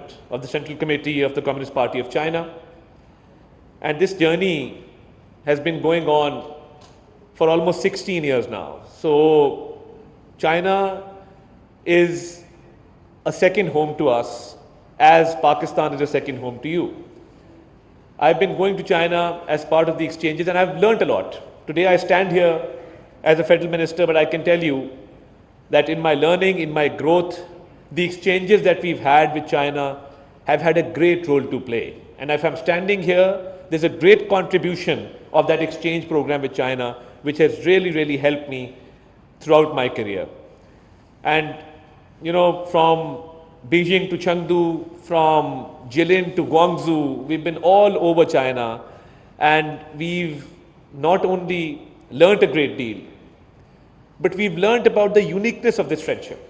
president of the Central Committee of the Communist Party of China. And this journey has been going on for almost 16 years now. So China is a second home to us, as Pakistan is a second home to you. I've been going to China as part of the exchanges, and I've learned a lot. Today I stand here as a federal minister, but I can tell you that in my learning, in my growth, the exchanges that we've had with China have had a great role to play. And if I'm standing here, there's a great contribution of that exchange program with China, which has really, really helped me throughout my career. And, you know, from Beijing to Chengdu, from Jilin to Guangzhou, we've been all over China, and we've not only learnt a great deal, but we've learnt about the uniqueness of this friendship.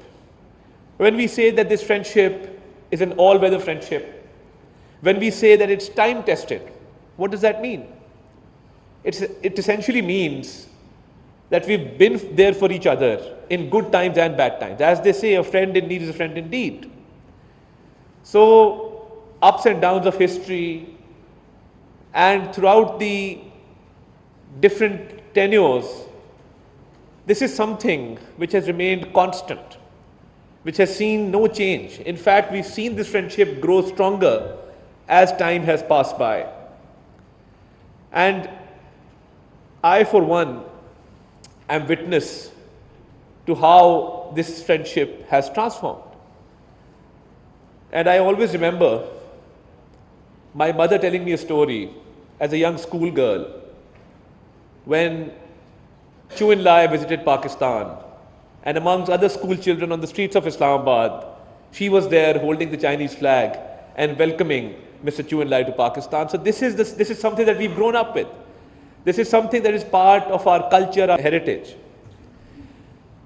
When we say that this friendship is an all-weather friendship, when we say that it's time-tested, what does that mean? It essentially means that we've been there for each other in good times and bad times. As they say, a friend in need is a friend indeed. So, ups and downs of history, and throughout the different tenures, this is something which has remained constant, which has seen no change. In fact, we've seen this friendship grow stronger as time has passed by. And I, for one, am witness to how this friendship has transformed. And I always remember my mother telling me a story as a young schoolgirl when Chu Enlai visited Pakistan, and amongst other school children on the streets of Islamabad, she was there holding the Chinese flag and welcoming Mr. Chu Enlai to Pakistan. So this is something that we've grown up with. This is something that is part of our culture, our heritage.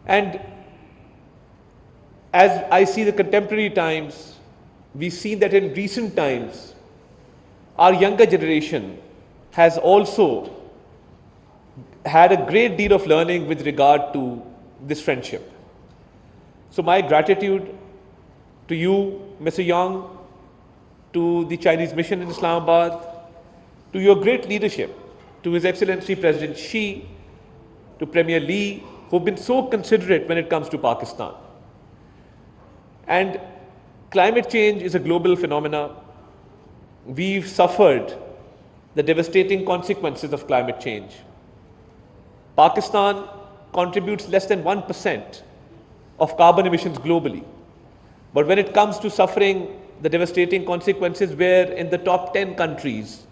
And as I see the contemporary times, we see that in recent times, our younger generation has also had a great deal of learning with regard to this friendship. So my gratitude to you, Mr. Yang, to the Chinese mission in Islamabad, to your great leadership, to His Excellency President Xi, to Premier Lee, who've been so considerate when it comes to Pakistan. And climate change is a global phenomenon. We've suffered the devastating consequences of climate change. Pakistan contributes less than 1% of carbon emissions globally. But when it comes to suffering the devastating consequences, we're in the top 10 countries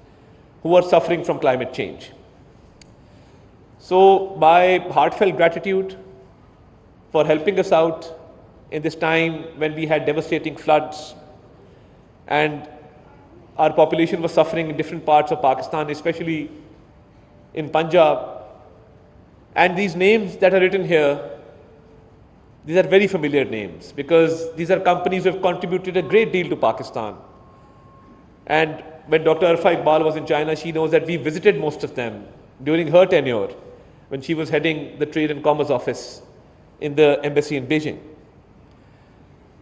who are suffering from climate change. So my heartfelt gratitude for helping us out in this time when we had devastating floods and our population was suffering in different parts of Pakistan, especially in Punjab. And these names that are written here, these are very familiar names because these are companies who have contributed a great deal to Pakistan. And when Dr. Arfa Iqbal was in China, she knows that we visited most of them during her tenure when she was heading the Trade and Commerce Office in the embassy in Beijing.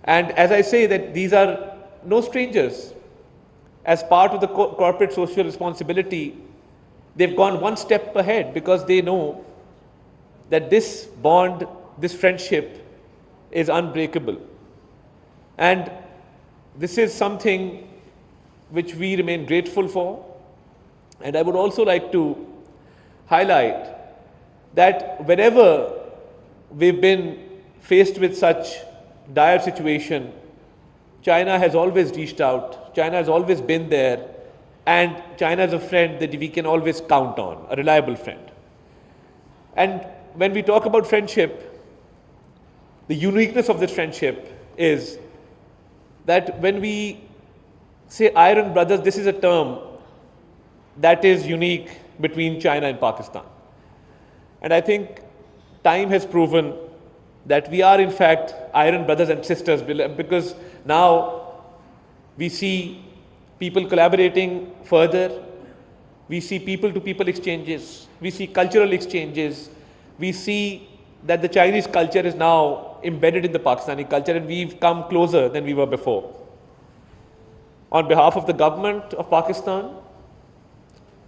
And as I say that these are no strangers. As part of the corporate social responsibility, they've gone one step ahead because they know that this bond, this friendship is unbreakable. And this is something which we remain grateful for. And I would also like to highlight that whenever we've been faced with such dire situation, China has always reached out, China has always been there, and China is a friend that we can always count on, a reliable friend. And when we talk about friendship, the uniqueness of this friendship is that when we say iron brothers, this is a term that is unique between China and Pakistan. And I think time has proven that we are in fact iron brothers and sisters, because now we see people collaborating further, we see people-to-people exchanges, we see cultural exchanges, we see that the Chinese culture is now embedded in the Pakistani culture, and we've come closer than we were before. On behalf of the government of Pakistan,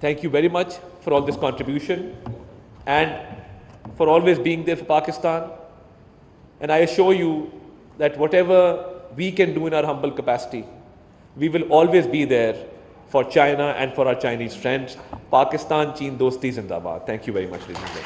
thank you very much for all this contribution and for always being there for Pakistan. And I assure you that whatever we can do in our humble capacity, we will always be there for China and for our Chinese friends. Pakistan, Cheen Dosti Zindabad. Thank you very much, ladies and gentlemen.